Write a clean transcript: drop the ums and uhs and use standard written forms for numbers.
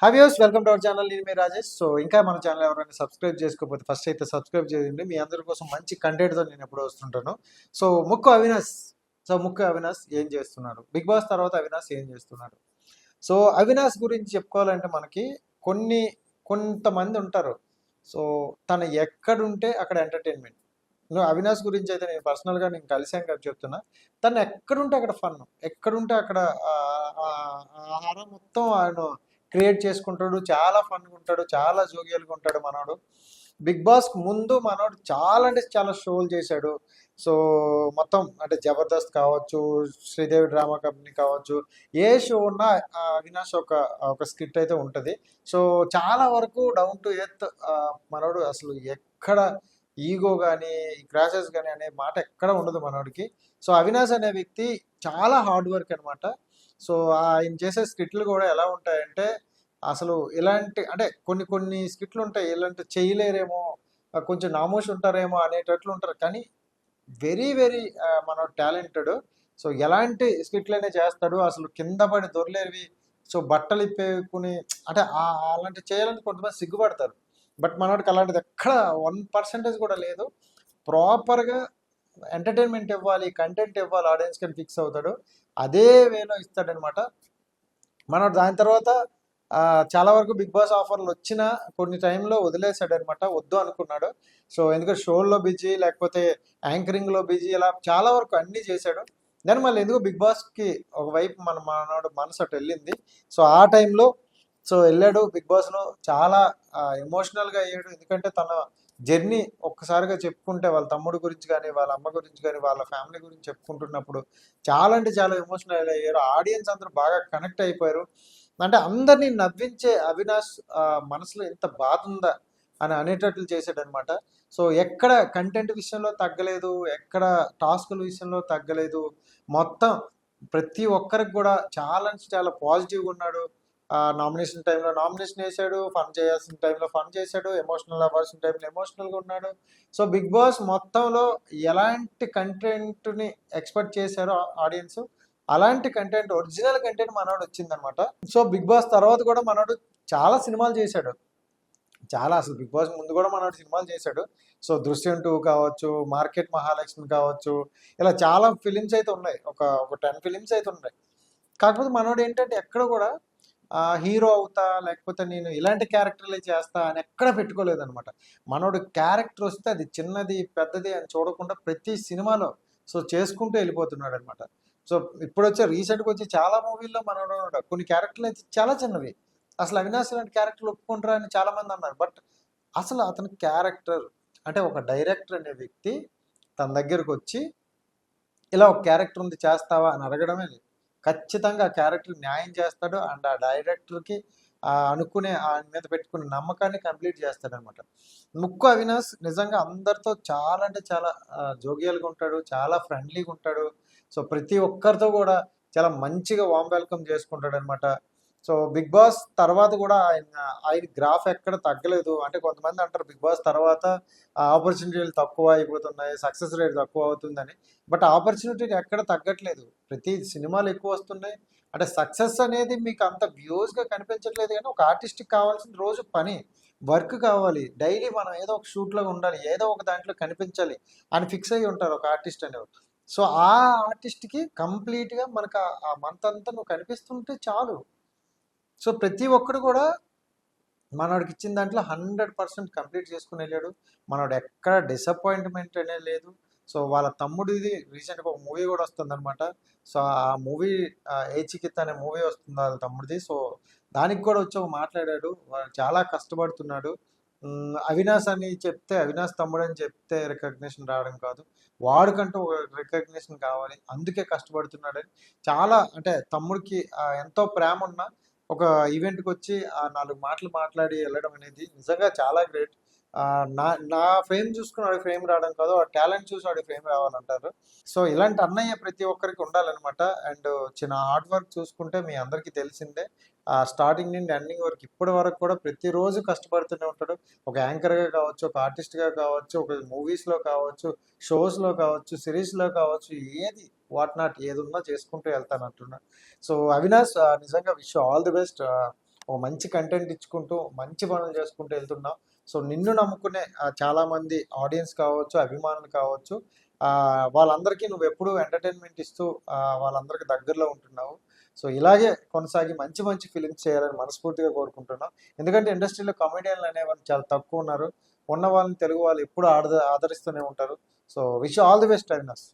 హ్యావ్యూస్ welcome to our channel. నేను మీ Rajesh. So ఇంకా మన ఛానల్ ఎవరైనా సబ్స్క్రైబ్ చేసుకోకపోతే ఫస్ట్ అయితే సబ్స్క్రైబ్ చేయండి. మీ అందరి కోసం మంచి కంటెంట్తో నేను ఎప్పుడు వస్తుంటాను. సో ముక్కు అవినాష్ ఏం చేస్తున్నాడు, బిగ్ బాస్ తర్వాత అవినాష్ ఏం చేస్తున్నాడు? సో అవినాష్ గురించి చెప్పుకోవాలంటే మనకి కొన్ని కొంతమంది ఉంటారు. సో తను ఎక్కడుంటే అక్కడ ఎంటర్టైన్మెంట్. అవినాష్ గురించి అయితే నేను పర్సనల్గా నేను కలిసాను కదా చెప్తున్నా. తను ఎక్కడుంటే అక్కడ ఫన్, ఎక్కడుంటే అక్కడ ఆహారం మొత్తం ఆయన క్రియేట్ చేసుకుంటాడు. చాలా ఫన్గా ఉంటాడు, చాలా జోగియల్గా ఉంటాడు మనోడు. బిగ్ బాస్ ముందు మనోడు చాలా అంటే చాలా షోలు చేశాడు. సో మొత్తం అంటే జబర్దస్త్ కావచ్చు, శ్రీదేవి డ్రామా కంపెనీ కావచ్చు, ఏ షో ఉన్నా అవినాష్ ఒక స్కిట్ అయితే ఉంటుంది. సో చాలా వరకు డౌన్ టు ఎర్త్ మనోడు. అసలు ఎక్కడ ఈగో కానీ క్రాషెస్ కానీ అనే మాట ఎక్కడ ఉండదు మనోడికి. సో అవినాష్ అనే వ్యక్తి చాలా హార్డ్ వర్క్ అనమాట. సో ఆయన చేసే స్కిట్లు కూడా ఎలా ఉంటాయంటే అసలు ఇలాంటి అంటే కొన్ని స్కిట్లు ఉంటాయి, ఇలాంటి చేయలేరేమో, కొంచెం నామోషి ఉంటారేమో అనేటట్లు ఉంటారు. కానీ వెరీ వెరీ మన టాలెంటెడ్. సో ఎలాంటి స్కిట్లైనా చేస్తాడు. అసలు కింద పడి దొరలేవి. సో బట్టలు ఇప్పేకుని అంటే అలాంటి చేయాలని కొంతమంది సిగ్గుపడతారు. బట్ మనోడికి అలాంటిది ఎక్కడ 1% కూడా లేదు. ప్రాపర్గా ఎంటర్టైన్మెంట్ ఇవ్వాలి, కంటెంట్ ఇవ్వాలి, ఆడియన్స్ కి ఫిక్స్ అవుతాడు. అదే వేలో ఇస్తాడనమాట మనోడు. దాని తర్వాత చాలా వరకు బిగ్ బాస్ ఆఫర్లు వచ్చిన కొన్ని టైంలో వదిలేశాడు అనమాట, వద్దు అనుకున్నాడు. సో ఎందుకంటే షోల్లో బిజీ, లేకపోతే యాంకరింగ్లో బిజీ, ఇలా చాలా వరకు అన్నీ చేశాడు. దాని మళ్ళీ ఎందుకు బిగ్ బాస్కి ఒకవైపు మనోడు మనసు అటు వెళ్ళింది. సో ఆ టైంలో సో వెళ్ళాడు బిగ్ బాస్లో. చాలా ఎమోషనల్గా అయ్యాడు. ఎందుకంటే తన జర్నీ ఒక్కసారిగా చెప్పుకుంటే వాళ్ళ తమ్ముడు గురించి కానీ, వాళ్ళ అమ్మ గురించి కానీ, వాళ్ళ ఫ్యామిలీ గురించి చెప్పుకుంటున్నప్పుడు చాలా అంటే చాలా ఎమోషనల్ అయ్యారు. ఆడియన్స్ అందరూ బాగా కనెక్ట్ అయిపోయారు. అంటే అందరినీ నవ్వించే అవినాష్ మనసులో ఎంత బాధ ఉందా అని అనేటట్లు చేశాడనమాట. సో ఎక్కడ కంటెంట్ విషయంలో తగ్గలేదు, ఎక్కడ టాస్కుల విషయంలో తగ్గలేదు. మొత్తం ప్రతి ఒక్కరికి కూడా చాలా అంటే చాలా పాజిటివ్గా ఉన్నాడు. నామినేషన్ టైంలో నామినేషన్ వేసాడు, ఫన్ చేయాల్సిన టైంలో ఫన్ చేశాడు, ఎమోషనల్ అవ్వాల్సిన టైంలో ఎమోషనల్గా ఉన్నాడు. సో బిగ్ బాస్ మొత్తంలో ఎలాంటి కంటెంట్ని ఎక్స్పెక్ట్ చేశారో ఆడియన్స్, అలాంటి కంటెంట్, ఒరిజినల్ కంటెంట్ మనోడు వచ్చిందనమాట. సో బిగ్ బాస్ తర్వాత కూడా మనోడు చాలా సినిమాలు చేశాడు. అసలు బిగ్ బాస్ ముందు కూడా మనోడు సినిమాలు చేశాడు. సో దృశ్యం 2 కావచ్చు, మార్కెట్ మహాలక్ష్మి కావచ్చు, ఇలా చాలా ఫిలిమ్స్ అయితే ఉన్నాయి. ఒక 10 ఫిలిమ్స్ అయితే ఉన్నాయి. కాకపోతే మనోడు ఏంటంటే ఎక్కడ కూడా హీరో అవుతా, లేకపోతే నేను ఇలాంటి క్యారెక్టర్లే చేస్తా అని ఎక్కడ పెట్టుకోలేదనమాట. మనోడు క్యారెక్టర్ వస్తే అది చిన్నది పెద్దది అని చూడకుండా ప్రతి సినిమాలో సో చేసుకుంటూ వెళ్ళిపోతున్నాడు అనమాట. సో ఇప్పుడు రీసెంట్గా వచ్చి చాలా మూవీల్లో మనోడు కొన్ని క్యారెక్టర్లు అయితే చాలా చిన్నవి. అసలు అవినాష్ లాంటి క్యారెక్టర్లు ఒప్పుకుంటారా అని చాలా మంది అన్నారు. బట్ అసలు అతని క్యారెక్టర్ అంటే ఒక డైరెక్టర్ అనే వ్యక్తి తన దగ్గరకు వచ్చి ఇలా ఒక క్యారెక్టర్ ఉంది చేస్తావా అని అడగడమే లేదు. ఖచ్చితంగా ఆ క్యారెక్టర్ న్యాయం చేస్తాడు. అండ్ ఆ డైరెక్టర్కి అనుకునే ఆయన మీద పెట్టుకునే నమ్మకాన్ని కంప్లీట్ చేస్తాడనమాట. ముక్కు అవినాష్ నిజంగా అందరితో చాలా అంటే చాలా జోగియల్గా ఉంటాడు, చాలా ఫ్రెండ్లీగా ఉంటాడు. సో ప్రతి ఒక్కరితో కూడా చాలా మంచిగా వామ్ వెల్కమ్ చేసుకుంటాడు అనమాట. సో బిగ్ బాస్ తర్వాత కూడా ఆయన గ్రాఫ్ ఎక్కడ తగ్గలేదు. అంటే కొంతమంది అంటారు బిగ్ బాస్ తర్వాత ఆపర్చునిటీలు తక్కువ అయిపోతున్నాయి, సక్సెస్ రేట్ తక్కువ అవుతుందని. బట్ ఆపర్చునిటీ ఎక్కడ తగ్గట్లేదు, ప్రతి సినిమాలు ఎక్కువ వస్తున్నాయి. అంటే సక్సెస్ అనేది మీకు అంత వ్యూస్గా కనిపించట్లేదు. కానీ ఒక ఆర్టిస్ట్కి కావాల్సిన రోజు పని, వర్క్ కావాలి. డైలీ మనం ఏదో ఒక షూట్లో ఉండాలి, ఏదో ఒక దాంట్లో కనిపించాలి అని ఫిక్స్ అయ్యి ఉంటారు ఒక ఆర్టిస్ట్ అనేవారు. సో ఆ ఆర్టిస్ట్కి కంప్లీట్గా మనకు ఆ మంత్ అంతా నువ్వు కనిపిస్తుంటే చాలు. సో ప్రతి ఒక్కడు కూడా మనోడికి ఇచ్చిన దాంట్లో 100% కంప్లీట్ చేసుకుని వెళ్ళాడు. మనోడు ఎక్కడ డిసప్పాయింట్మెంట్ అనేది లేదు. సో వాళ్ళ తమ్ముడిది రీసెంట్గా ఒక మూవీ కూడా వస్తుందన్నమాట. సో ఆ మూవీ ఏచికిత్ అనే మూవీ వస్తుంది వాళ్ళ తమ్ముడిది. సో దానికి కూడా వచ్చి మాట్లాడాడు. వాడు చాలా కష్టపడుతున్నాడు. అవినాష్ అని చెప్తే, అవినాష్ తమ్ముడు అని చెప్తే రికగ్నిషన్ రావడం కాదు, వాడికంటూ ఒక రికగ్నిషన్ కావాలి, అందుకే కష్టపడుతున్నాడని చాలా అంటే తమ్ముడికి ఎంతో ప్రేమ ఉన్న ఒక ఈవెంట్కి వచ్చి 4 మాటలు మాట్లాడి వెళ్ళడం అనేది నిజంగా చాలా గ్రేట్. నా నా ఫేమ్ చూసుకుని వాడి ఫేమ్ రావడం కాదు, ఆ టాలెంట్ చూసి వాడి ఫేమ్ రావాలంటారు. సో ఇలాంటి అన్నయ్య ప్రతి ఒక్కరికి ఉండాలన్నమాట. అండ్ చిన్న హార్డ్ వర్క్ చూసుకుంటే మీ అందరికీ తెలిసిందే. స్టార్టింగ్ నుండి ఎండింగ్ వరకు ఇప్పటి వరకు కూడా ప్రతిరోజు కష్టపడుతూనే ఉంటాడు. ఒక యాంకర్గా కావచ్చు, ఒక ఆర్టిస్ట్గా కావచ్చు, ఒక మూవీస్లో కావచ్చు, షోస్లో కావచ్చు, సిరీస్లో కావచ్చు, ఏది వాట్ నాట్ ఏది ఉన్నా చేసుకుంటూ వెళ్తానంటున్నాడు. సో అవినాష్ నిజంగా విష్ ఆల్ ది బెస్ట్. ఒక మంచి కంటెంట్ ఇచ్చుకుంటూ మంచి పనులు చేసుకుంటూ వెళ్తున్నావు. సో నిన్ను నమ్ముకునే చాలామంది ఆడియన్స్ కావచ్చు, అభిమానులు కావచ్చు, వాళ్ళందరికీ నువ్వు ఎప్పుడూ ఎంటర్టైన్మెంట్ ఇస్తూ వాళ్ళందరికీ దగ్గరలో ఉంటున్నావు. సో ఇలాగే కొనసాగి మంచి మంచి ఫిలిమ్స్ చేయాలని మనస్ఫూర్తిగా కోరుకుంటున్నాం. ఎందుకంటే ఇండస్ట్రీలో కామెడియన్లు అనేవాళ్ళు చాలా తక్కువ ఉన్నారు. ఉన్న వాళ్ళని తెలుగు వాళ్ళు ఎప్పుడు ఆదరిస్తూనే ఉంటారు. So wish all the best Avinash.